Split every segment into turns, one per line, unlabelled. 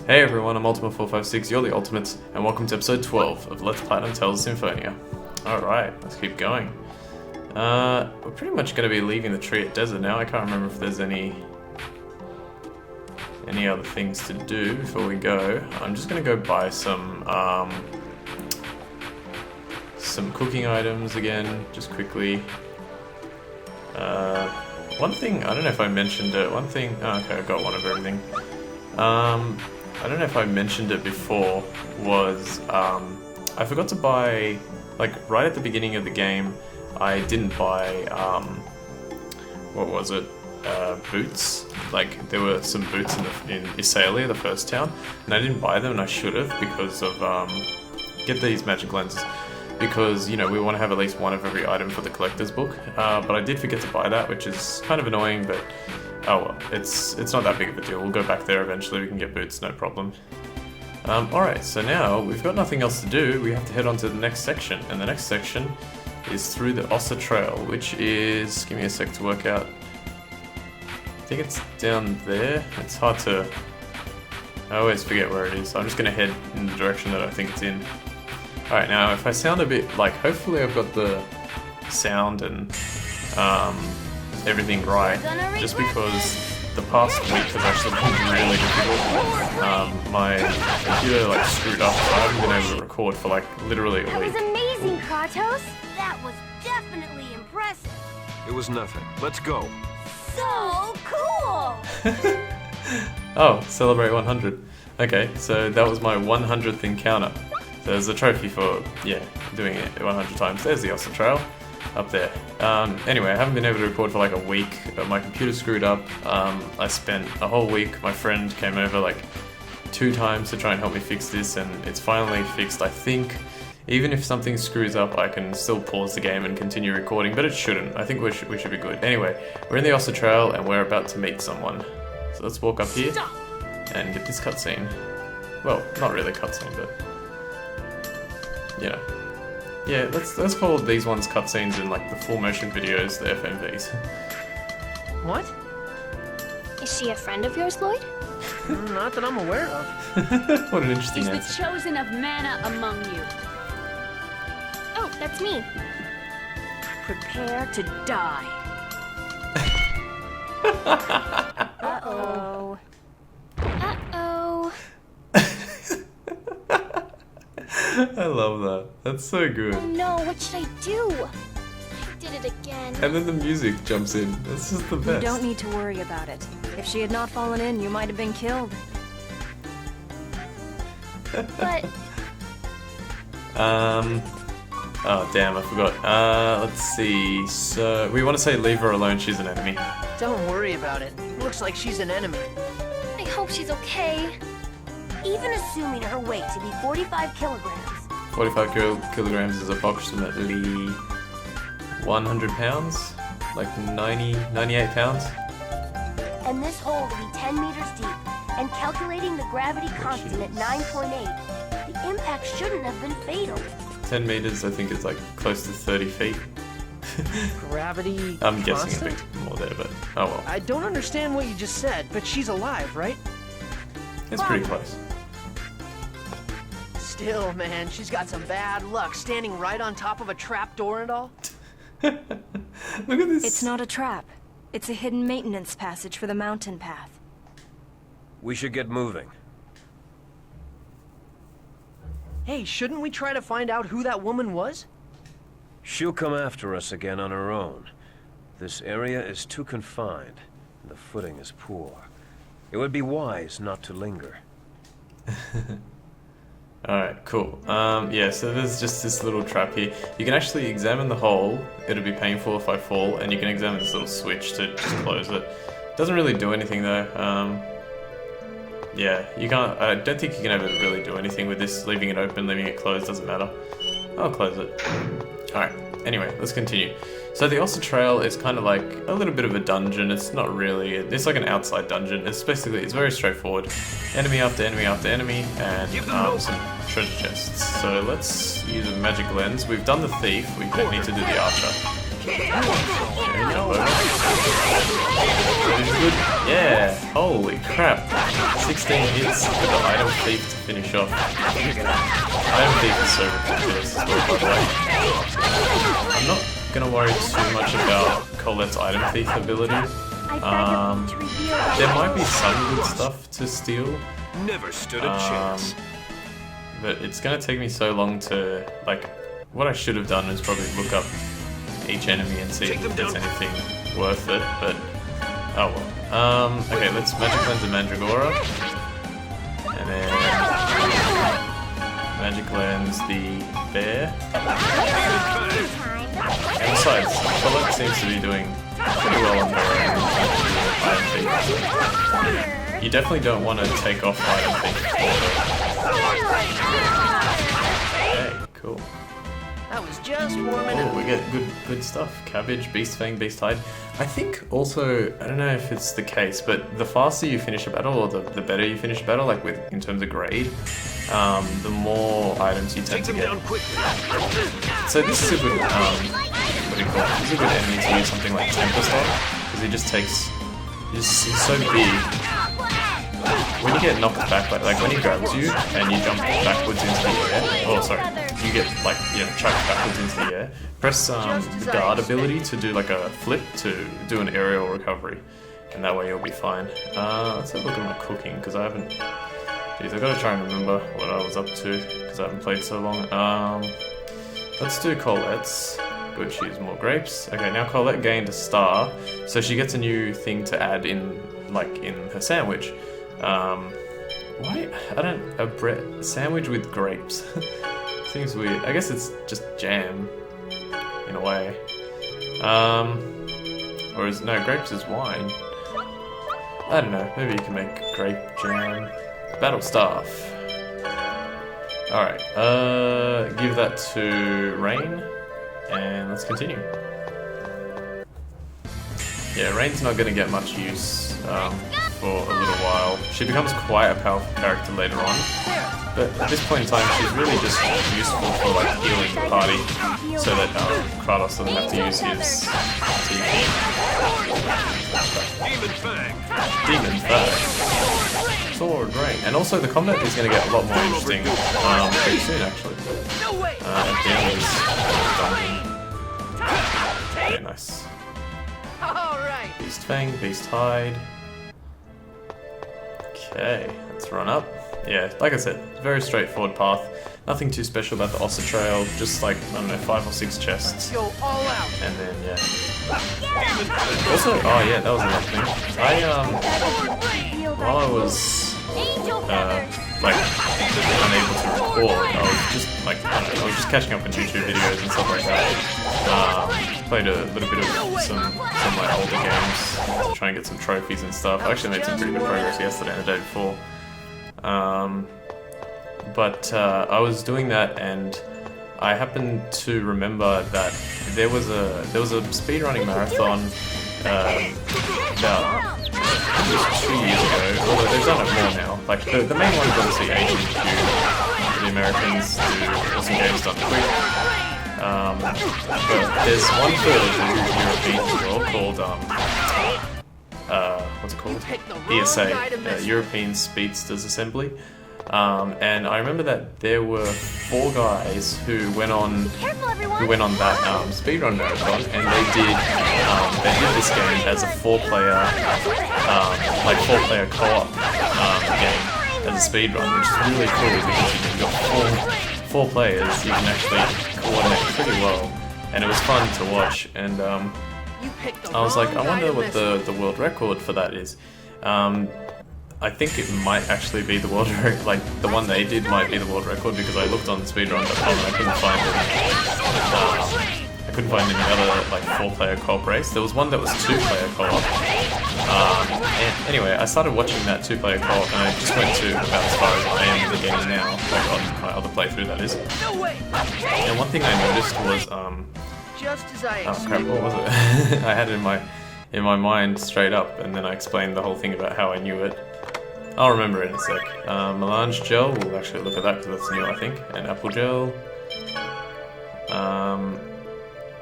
Hey everyone, I'm Ultima456, you're the Ultimates, and welcome to episode 12 of Let's Play Untitled Symphonia. Alright, let's keep going. We're pretty much going to be leaving the tree at desert now. I can't remember if there's any other things to do before we go. I'm just going to go buy some cooking items again, just quickly. One thing, I don't know if I mentioned it, okay, I got one of everything. I don't know if I mentioned it before, was, I forgot to buy, like, right at the beginning of the game, I didn't buy, what was it, boots. Like, there were some boots in Isalia, the first town, and I didn't buy them, and I should have, because of, get these magic lenses, because, you know, we want to have at least one of every item for the collector's book, but I did forget to buy that, which is kind of annoying, but oh well, it's not that big of a deal. We'll go back there eventually, we can get boots, no problem. Alright, so now we've got nothing else to do, we have to head on to the next section, and the next section is through the Ossa Trail, which is, give me a sec to work out, I think it's down there. It's hard to, I always forget where it is, so I'm just going to head in the direction that I think it's in. Alright, now if I sound a bit, like, hopefully I've got the sound and everything right, just because the past week has actually been really difficult. My computer, like, screwed up, so I haven't been able to record for, like, literally a week.
That was amazing, Kratos! That was definitely impressive!
It was nothing. Let's go.
So cool!
Oh, celebrate 100. Okay, so that was my 100th encounter. So there's a trophy for, yeah, doing it 100 times. There's the Ossa Trail, up there. Anyway, I haven't been able to record for like a week. My computer screwed up. I spent a whole week, my friend came over like 2 times to try and help me fix this, and it's finally fixed, I think. Even if something screws up, I can still pause the game and continue recording, but it shouldn't. I think we should be good. Anyway, we're in the Ossa Trail, and we're about to meet someone. So let's walk up here and get this cutscene. Well, not really a cutscene, but you know. Yeah, let's call these ones cutscenes in like the full motion videos, the FMVs.
What?
Is she a friend of yours, Lloyd?
Not that I'm aware of.
What an interesting
She's
answer.
the chosen of mana among you.
Oh, that's me.
Prepare to die.
Uh-oh. Uh-oh.
I love that. That's so good.
Oh no, what should I do? I did it again.
And then the music jumps in. That's just the best.
You don't need to worry about it. If she had not fallen in, you might have been killed.
But
oh damn, I forgot. Let's see. So we want to say leave her alone, she's an enemy.
Don't worry about it. Looks like she's an enemy.
I hope she's okay.
Even assuming her weight to be 45 kilograms,
45 kilograms is approximately 100 pounds? Like 98 pounds?
and this hole to be 10 meters deep, and calculating the gravity constant at 9.8, the impact shouldn't have been fatal.
10 meters, I think, is like close to 30 feet.
Gravity
I'm guessing
constant?
a bit more there, but oh well.
I don't understand what you just said, but she's alive, right?
It's pretty close.
Still, man, she's got some bad luck standing right on top of a trapdoor and all.
Look at this.
It's not a trap. It's a hidden maintenance passage for the mountain path.
We should get moving.
Hey, shouldn't we try to find out who that woman was?
She'll come after us again on her own. This area is too confined, and the footing is poor. It would be wise not to linger.
Alright, cool. Yeah, so there's just this little trap here. You can actually examine the hole. It'll be painful if I fall, and you can examine this little switch to just close it. Doesn't really do anything though. Yeah, you can't. I don't think you can ever really do anything with this. Leaving it open, leaving it closed doesn't matter. I'll close it. Alright, anyway, let's continue. So the Ossa Trail is kind of like a little bit of a dungeon. It's not really, it's like an outside dungeon. It's basically, it's very straightforward. Enemy after enemy after enemy, and some treasure chests. So let's use a magic lens. We've done the thief, we don't need to do the archer. Okay, good. Yeah, holy crap. 16 hits with the item thief to finish off. Item thief is so ridiculous as well, by the way. I'm not gonna worry too much about Colette's item thief ability. There might be some good stuff to steal.
Never stood a chance.
But it's gonna take me so long to, like, what I should have done is probably look up each enemy and see if there's anything worth it, but oh well. Okay, let's Magic Lens and Mandragora. And then Magic Lens the bear. And besides, Colette seems to be doing pretty well on her own item thief. You definitely don't want to take off item thief. Okay, cool.
I was just warming
Oh,
up.
we get good stuff. Cabbage, Beast Fang, Beast Hide. I think also, I don't know if it's the case, but the faster you finish a battle, or the better you finish a battle, like in terms of grade, the more items you tend to get. So this is a good, what do you call it? This is a good enemy to use something like Tempest on, because he just takes, he's so big. When you get knocked back, like when he grabs you and you jump backwards into the air, oh sorry, you get like, chucked backwards into the air, press the guard ability to do like a flip to do an aerial recovery, and that way you'll be fine. Let's have a look at my cooking, because I haven't, geez, I've got to try and remember what I was up to, because I haven't played so long. Let's do Colette's. Good, she has more grapes. Okay, now Colette gained a star, so she gets a new thing to add in, like in her sandwich. Why? I don't, a bread sandwich with grapes. Seems weird. I guess it's just jam, in a way. Or is, no, grapes is wine. I don't know, maybe you can make grape jam. Battle Staff. Alright, give that to Rain, and let's continue. Yeah, Rain's not gonna get much use, for a little while. She becomes quite a powerful character later on, but at this point in time she's really just useful for like healing the party, so that Kratos doesn't have to use his TP. Demon Fang. Sword Rain. And also the combat is going to get a lot more interesting pretty soon actually. At the end of this dungeon. Very nice.
Alright.
Beast Fang, Beast Hide. Okay, let's run up. Yeah, like I said, very straightforward path. Nothing too special about the Ossa Trail, just like, I don't know, 5 or 6 chests.
Go all out.
And then, yeah. Also, oh yeah, that was another thing. While I was, like, unable to record, I was just, like, I don't know, I was just catching up on YouTube videos and stuff like that. Played a little bit of some of my older games to try and get some trophies and stuff. I actually made some pretty good progress yesterday and the day before. But I was doing that, and I happened to remember that there was a speedrunning marathon about 2 years ago. Although they've done it more now. Like the main one is obviously Asian for the Americans do awesome games done quick. But there's one for the Europeans as well called what's it called? ESA, European Speedsters Assembly. And I remember that there were 4 guys who went on that speedrun marathon, and they did this game as a 4-player co-op game as a speedrun, which is really cool because you've got 4 players, you can actually coordinate pretty well, and it was fun to watch. And I was like, I wonder what the world record for that is. I think it might actually be the world record, like the one they did might be the world record, because I looked on speedrun.com and I couldn't find any other like 4-player co-op race. There was one that was 2-player co-op. And anyway, I started watching that 2-player co-op, and I just went to about as far as I am in the game now, like on my other playthrough that is. And one thing I noticed was
Just as I
oh crap, what was it? I had it in my mind straight up, and then I explained the whole thing about how I knew it. I'll remember it in a sec. Melange gel, we'll actually look at that because that's new, I think. And apple gel.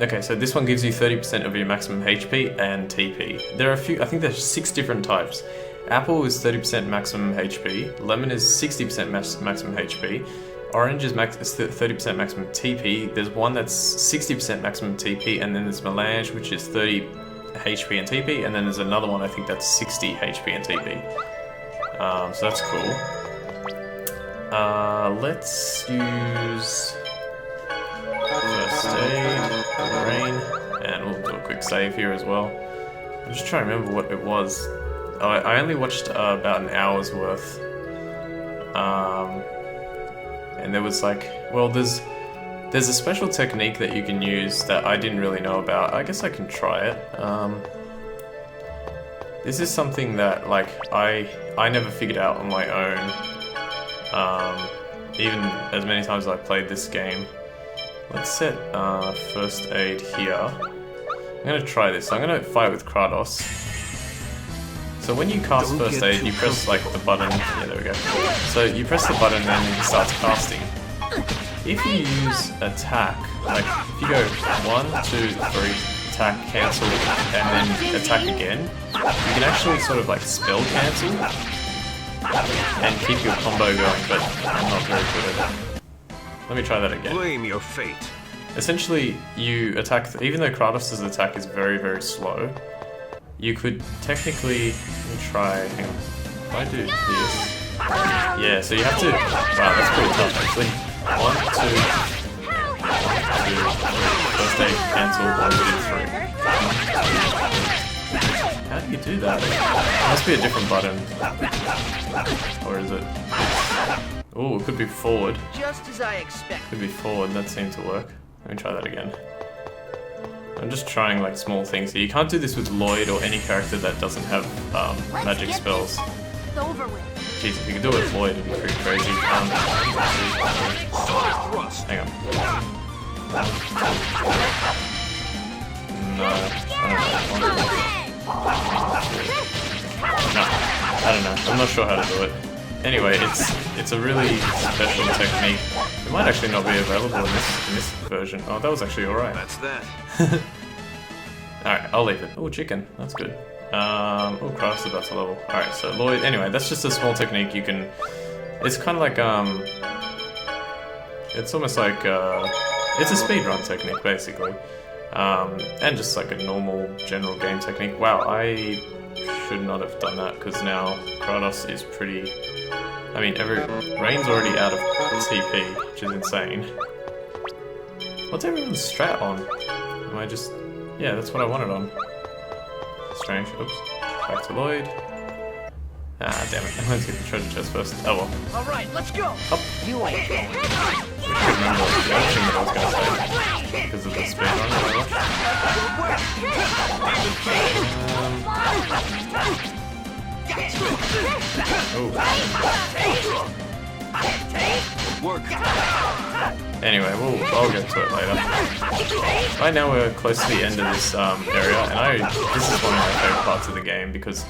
Okay, so this one gives you 30% of your maximum HP and TP. There are a few, I think there's 6 different types. Apple is 30% maximum HP, lemon is 60% maximum HP, orange is 30% maximum TP, there's one that's 60% maximum TP, and then there's melange, which is 30 HP and TP, and then there's another one I think that's 60 HP and TP. So that's cool. Let's use first aid, rain, and we'll do a quick save here as well. I'm just trying to remember what it was. Oh, I only watched about an hour's worth. And there was like, well, there's a special technique that you can use that I didn't really know about. I guess I can try it. This is something that like I never figured out on my own. Even as many times as I played this game. Let's set first aid here. I'm gonna try this. I'm gonna fight with Kratos. So when you cast first aid, you press like the button. Yeah, there we go. So you press the button and then it starts casting. If you use attack, like if you go 1, 2, 3, attack, cancel, and then attack again, you can actually sort of like spell cancel and keep your combo going, but I'm not very good at it. Let me try that again.
Blame your fate.
Essentially, you attack, even though Kratos' attack is very, very slow, you could technically, let me try, hang on, if I do this, yeah, so you have to, wow, that's pretty tough actually. 1, 2, 1, 2, first aid, cancel, 1, 2, 3. How do you do that? It must be a different button. Or is it? Oh, it could be forward.
Just as I expected.
Could be forward, that seemed to work. Let me try that again. I'm just trying like small things here. You can't do this with Lloyd or any character that doesn't have magic spells.
Over with.
Jeez, if you could do it with Lloyd, it'd be pretty crazy. Hang on. No, I don't know. I'm not sure how to do it. Anyway, it's a really special technique. It might actually not be available in this version. Oh, that was actually alright.
That's that.
Alright, I'll leave it. Oh, chicken. That's good. Oh, Kratos is about to level. Alright, so Lloyd, anyway, that's just a small technique you can... It's kind of like, it's almost like, it's a speedrun technique, basically. And just like a normal general game technique. Wow, I should not have done that, because now Kratos is pretty... I mean, Rain's already out of TP, which is insane. What's everyone's strat on? Am I just... Yeah, that's what I wanted on. Strange. Oops. Back to Lloyd. Ah, damn it. I'm going to get the treasure chest first. Oh well.
Alright, let's go!
Up.
You ain't going.
I remember the other thing that I was going to say. Because of the speedrun that Anyway, I'll get to it later. Right now we're close to the end of this area, and this is one of my favorite parts of the game because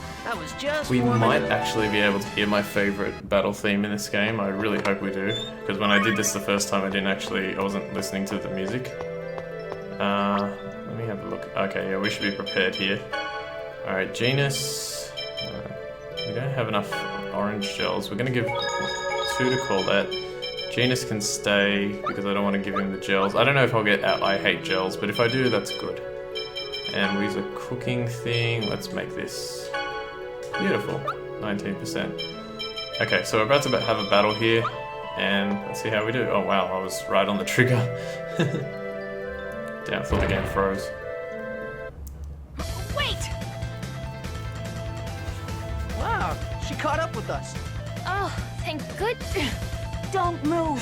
we might actually be able to hear my favorite battle theme in this game. I really hope we do, because when I did this the first time, I wasn't listening to the music. Let me have a look. Okay, yeah, we should be prepared here. Alright, Genus. We don't have enough orange gels. We're going to give 2 to Colette. Genus can stay because I don't want to give him the gels. I don't know if I'll get out. I hate gels, but if I do, that's good. And we use a cooking thing. Let's make this beautiful. 19%. Okay, so we're about to have a battle here, and let's see how we do. Oh wow, I was right on the trigger. Damn, I thought the game froze.
Wait!
Wow, she caught up with us.
Oh, thank goodness.
Don't move.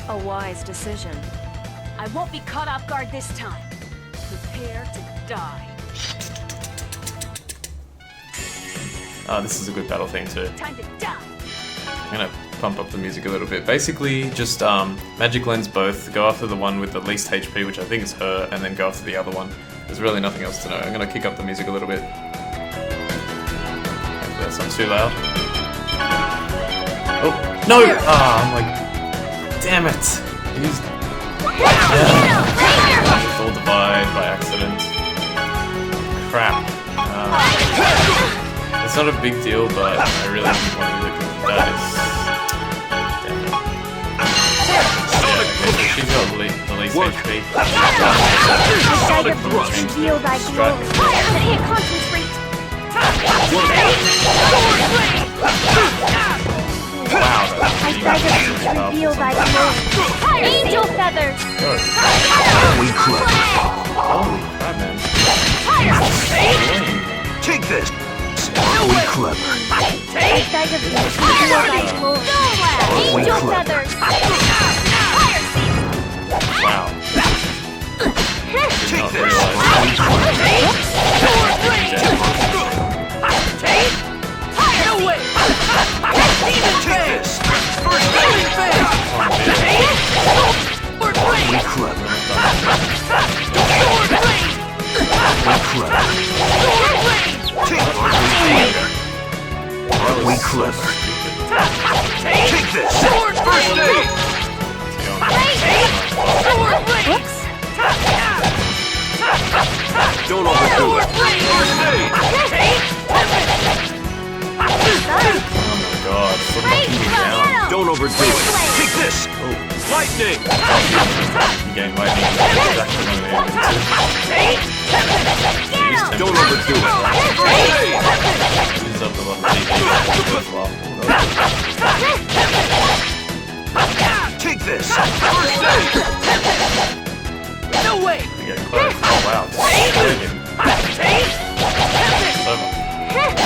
A wise decision. I won't be caught off guard this time. Prepare to die.
This is a good battle theme too.
Time to die.
I'm gonna pump up the music a little bit. Basically, just magic lens both. Go after the one with the least HP, which I think is her, and then go after the other one. There's really nothing else to know. I'm gonna kick up the music a little bit. Hopefully that's not too loud. Oh no! Ah, I'm like, damn it! With all the applied by accident. Crap. It's not a big deal, but I really didn't want to use it because that is... Damn it. Yeah, okay, so she's got the least HP.
Sight of these reveal thy glory. I can't concentrate.
Wow,
I sight of these reveal thy glory. Angel feathers.
Good.
We clever.
Holy crap, man.
Take this. We clever.
I sight of these reveal thy glory. Angel feathers.
Wow.
Take
Not
this.
realize.
Take this. First aid. We clever. We clever. We clever. Take this. First aid.
Whoops.
Don't overdo it. First aid.
Oh my god, stop knocking me down.
Don't overdo it. Take this. Lightning.
Again, lightning is exactly what I aiming to.
Don't overdo it. First aid.
Uses up a lot of DP as well.
Take this. First aid.
No way!
We get close. Oh wow, this is working. It's over.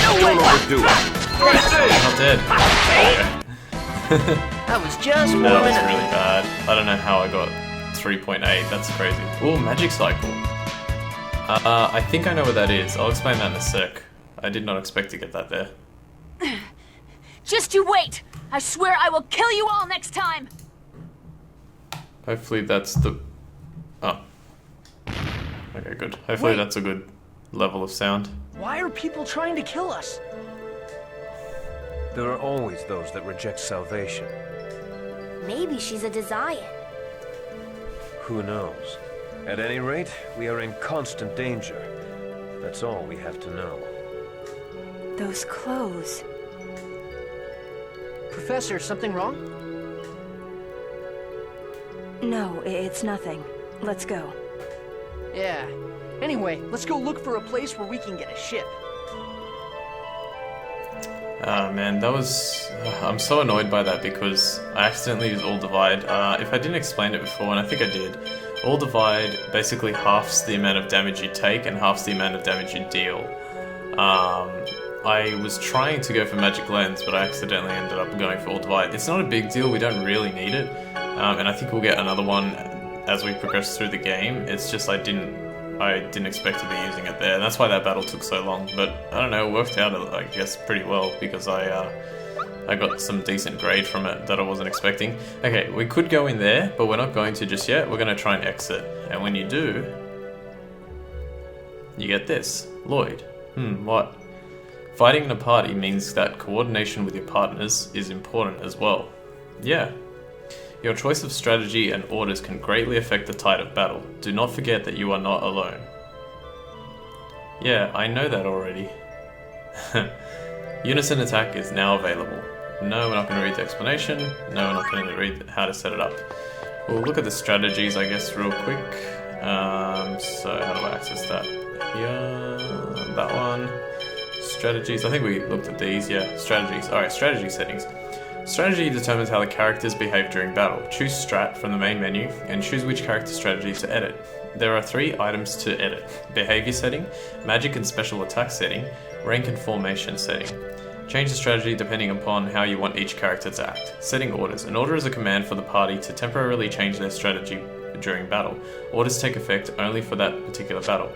Don't overdo it. First aid.
I'm not dead.
I was just
That
warming
was
up.
really bad. I don't know how I got 3.8. That's crazy. Oh, magic cycle. I think I know what that is. I'll explain that in a sec. I did not expect to get that there.
Just you wait! I swear I will kill you all next time!
Hopefully that's the... Oh. Okay, good. Hopefully that's a good level of sound.
Why are people trying to kill us?
There are always those that reject salvation.
Maybe she's a Desian.
Who knows? At any rate, we are in constant danger. That's all we have to know.
Those clothes.
Professor, something wrong?
No, it's nothing. Let's go.
Yeah. Anyway, let's go look for a place where we can get a ship.
Ah man, that was... I'm so annoyed by that because I accidentally used All Divide. If I didn't explain it before, and I think I did, All Divide basically halves the amount of damage you take and halves the amount of damage you deal. I was trying to go for Magic Lens, but I accidentally ended up going for All Divide. It's not a big deal, we don't really need it, and I think we'll get another one as we progress through the game. It's just I didn't expect to be using it there, and that's why that battle took so long. But I don't know, it worked out, I guess, pretty well because I got some decent grade from it that I wasn't expecting. Okay, we could go in there, but we're not going to just yet. We're going to try and exit, and when you do, you get this. Lloyd. What? Fighting in a party means that coordination with your partners is important as well. Yeah. Your choice of strategy and orders can greatly affect the tide of battle. Do not forget that you are not alone. Yeah, I know that already. Unison attack is now available. No, we're not going to read the explanation. No, we're not going to read how to set it up. We'll look at the strategies, I guess, real quick. So how do I access that? Here, that one. Strategies, I think we looked at these, yeah. Strategies, alright, strategy settings. Strategy determines how the characters behave during battle. Choose Strat from the main menu, and choose which character strategy to edit. There are 3 items to edit: Behavior setting, Magic and Special Attack setting, Rank and Formation setting. Change the strategy depending upon how you want each character to act. Setting orders. An order is a command for the party to temporarily change their strategy during battle. Orders take effect only for that particular battle.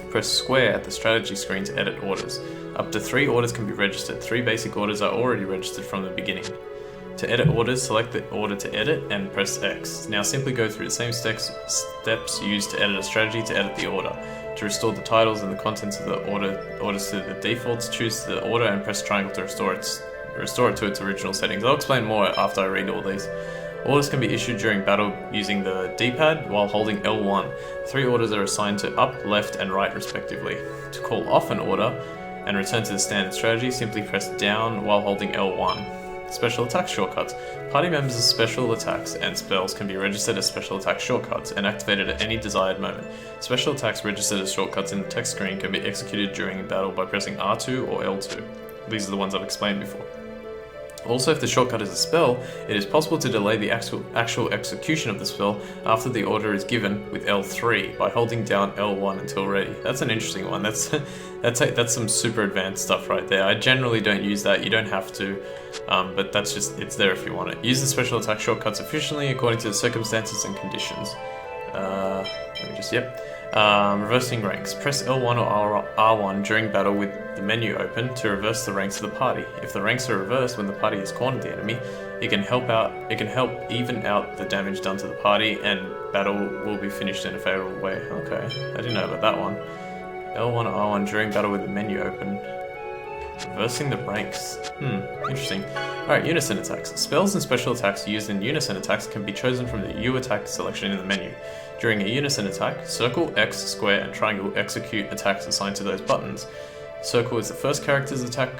Press square at the strategy screen to edit orders. Up to 3 orders can be registered. 3 basic orders are already registered from the beginning. To edit orders, select the order to edit and press X. Now simply go through the same steps used to edit a strategy to edit the order. To restore the titles and the contents of the orders to the defaults, choose the order and press triangle to restore it to its original settings. I'll explain more after I read all these. Orders can be issued during battle using the D-pad while holding L1. 3 orders are assigned to up, left, and right respectively. To call off an order and return to the standard strategy, simply press down while holding L1. Special attack shortcuts. Party members' special attacks and spells can be registered as special attack shortcuts and activated at any desired moment. Special attacks registered as shortcuts in the text screen can be executed during battle by pressing R2 or L2. These are the ones I've explained before. Also, if the shortcut is a spell, it is possible to delay the actual execution of the spell after the order is given with L3 by holding down L1 until ready. That's an interesting one. That's some super advanced stuff right there. I generally don't use that. You don't have to, but that's just, it's there if you want it. Use the special attack shortcuts efficiently according to the circumstances and conditions. Reversing ranks. Press L1 or R1 during battle with the menu open to reverse the ranks of the party. If the ranks are reversed when the party has cornered the enemy, it can help even out the damage done to the party, and battle will be finished in a favorable way. Okay, I didn't know about that one. L1 or R1 during battle with the menu open. Reversing the ranks. Interesting. Alright, unison attacks. Spells and special attacks used in unison attacks can be chosen from the U attack selection in the menu. During a unison attack, circle, X, square, and triangle execute attacks assigned to those buttons. Circle is the first character's attack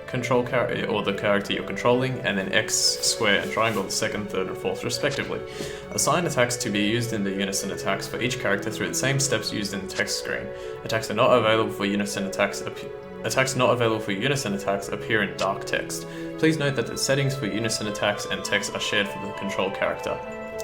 control character, or the character you're controlling, and then X, square, and triangle the second, third, and fourth respectively. Assign attacks to be used in the unison attacks for each character through the same steps used in the text screen. Attacks not available for unison attacks appear in dark text. Please note that the settings for unison attacks and text are shared for the control character.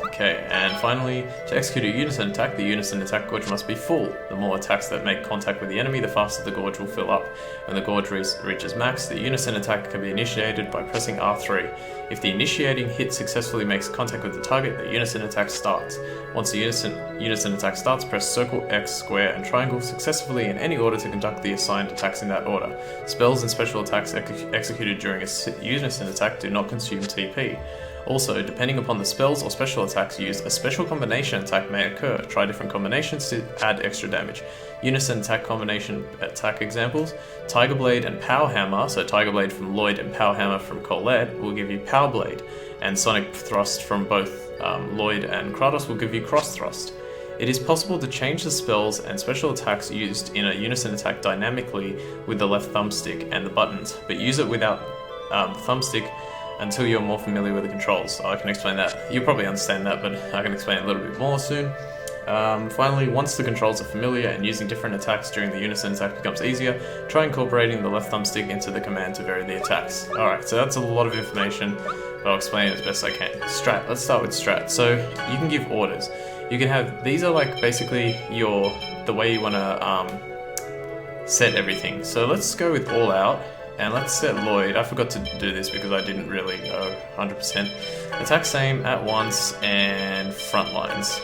Okay, and finally, to execute a unison attack, the unison attack gorge must be full. The more attacks that make contact with the enemy, the faster the gorge will fill up. When the gorge reaches max, the unison attack can be initiated by pressing R3. If the initiating hit successfully makes contact with the target, the unison attack starts. Once the unison attack starts, press circle, X, square, and triangle successively in any order to conduct the assigned attacks in that order. Spells and special attacks executed during a unison attack do not consume TP. Also, depending upon the spells or special attacks used, a special combination attack may occur. Try different combinations to add extra damage. Unison attack combination attack examples: Tiger Blade and Power Hammer, so Tiger Blade from Lloyd and Power Hammer from Colette will give you Power Blade, and Sonic Thrust from both Lloyd and Kratos will give you Cross Thrust. It is possible to change the spells and special attacks used in a unison attack dynamically with the left thumbstick and the buttons, but use it without the thumbstick until you're more familiar with the controls. I can explain that. You'll probably understand that, but I can explain it a little bit more soon. Finally, once the controls are familiar and using different attacks during the unison attack becomes easier, try incorporating the left thumbstick into the command to vary the attacks. Alright, so that's a lot of information, but I'll explain it as best I can. Strat. Let's start with strat. So, you can give orders. You can have, these are like basically the way you want to set everything. So let's go with all out. And let's set Lloyd. I forgot to do this because I didn't really go 100%. Attack same at once and front lines.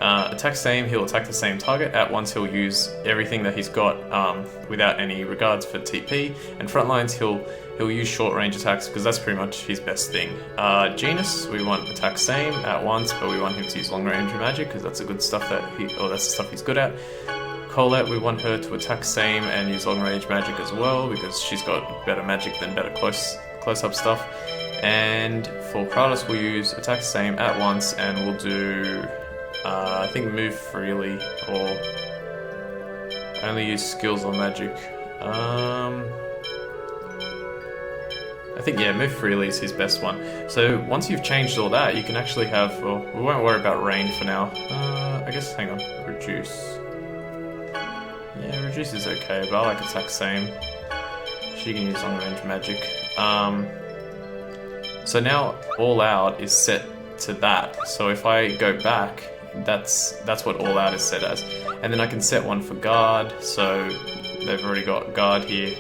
Attack same, he'll attack the same target. At once he'll use everything that he's got without any regards for TP. And front lines he'll use short range attacks because that's pretty much his best thing. Genus, we want attack same at once, but we want him to use long range magic because that's the good stuff that's the stuff he's good at. Colette, we want her to attack same and use long range magic as well because she's got better magic than better close-up stuff. And for Kratos, we'll use attack same at once and we'll do, I think move freely or only use skills or magic. I think, yeah, move freely is his best one. So once you've changed all that, you can actually have, well, we won't worry about rain for now. I guess, hang on, reduce. Yeah, reduce is okay, but I like attack same. She can use long range magic. So now all out is set to that. So if I go back, that's what all out is set as. And then I can set one for guard. So they've already got guard here.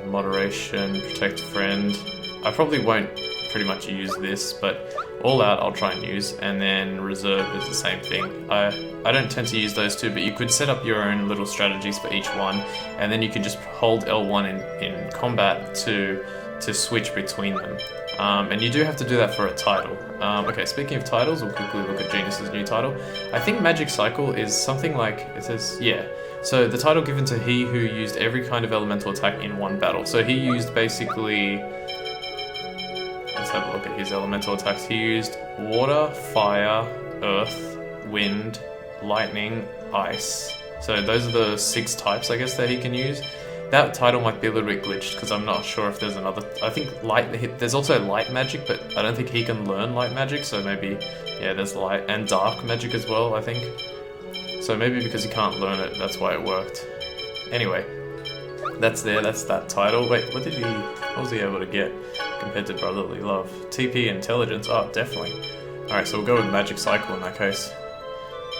Moderation, protect friend. I probably won't pretty much use this, but all out I'll try and use, and then reserve is the same thing. I don't tend to use those two, but you could set up your own little strategies for each one, and then you can just hold L1 in combat to switch between them. And you do have to do that for a title. Okay, speaking of titles, we'll quickly look at Genus's new title. I think Magic Cycle is something like, it says, yeah. So the title given to he who used every kind of elemental attack in one battle. So he used basically, let's have a look at his elemental attacks. He used water, fire, earth, wind, lightning, ice. So those are the 6 types, I guess, that he can use. That title might be a little bit glitched because I'm not sure if there's another. I think there's also light magic, but I don't think he can learn light magic. So maybe, yeah, there's light and dark magic as well, I think. So maybe because he can't learn it, that's why it worked. Anyway, that's that title. Wait, what was he able to get compared to Brotherly Love? TP Intelligence, oh, definitely. Alright, so we'll go with Magic Cycle in that case.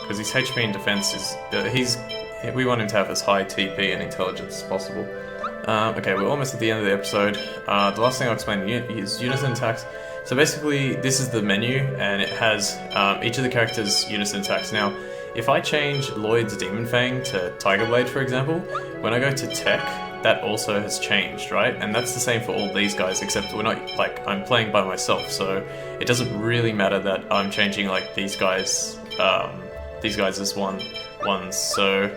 Because his HP and defense is, we want him to have as high TP and intelligence as possible. Okay, we're almost at the end of the episode. The last thing I'll explain is unison attacks. So basically, this is the menu, and it has each of the characters' unison attacks. Now, if I change Lloyd's Demon Fang to Tiger Blade, for example, when I go to Tech, that also has changed, right? And that's the same for all these guys, except we're not, like, I'm playing by myself, so it doesn't really matter that I'm changing, like, these guys as ones, so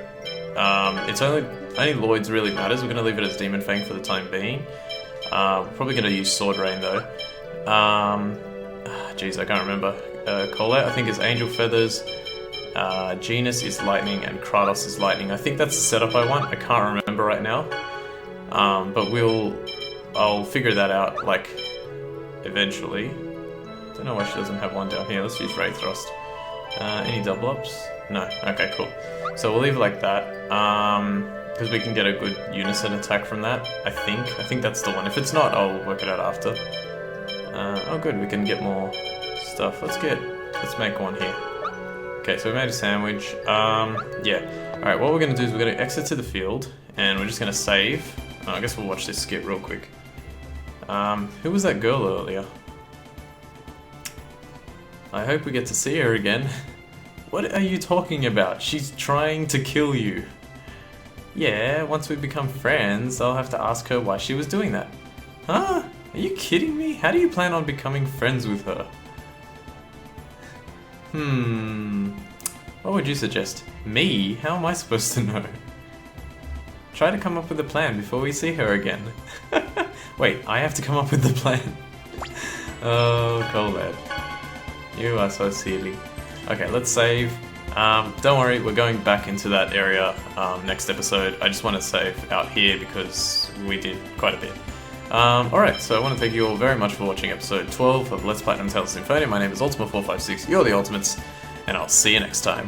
it's only Lloyd's really matters. We're going to leave it as Demon Fang for the time being. Probably going to use Sword Rain though. Jeez, I can't remember. Colette, I think, is Angel Feathers. Genus is Lightning, and Kratos is Lightning. I think that's the setup I want. I can't remember right now. But I'll figure that out, like, eventually. Don't know why she doesn't have one down here. Let's use Ray Thrust. Any double ups? No. Okay, cool. So we'll leave it like that. Because we can get a good unison attack from that, I think that's the one. If it's not, I'll work it out after. Oh good, we can get more stuff. Let's make one here. Okay, so we made a sandwich. Yeah. Alright, what we're going to do is we're going to exit to the field, and we're just going to save. I guess we'll watch this skip real quick. Who was that girl earlier? I hope we get to see her again. What are you talking about? She's trying to kill you. Yeah, once we become friends, I'll have to ask her why she was doing that. Huh? Are you kidding me? How do you plan on becoming friends with her? What would you suggest? Me? How am I supposed to know? Try to come up with a plan before we see her again. Wait, I have to come up with the plan? Oh, Colette. You are so silly. Okay, let's save. Don't worry, we're going back into that area next episode. I just want to save out here because we did quite a bit. Alright, so I want to thank you all very much for watching episode 12 of Let's Play Untitled Symphonia. My name is Ultima456, you're the Ultimates, and I'll see you next time.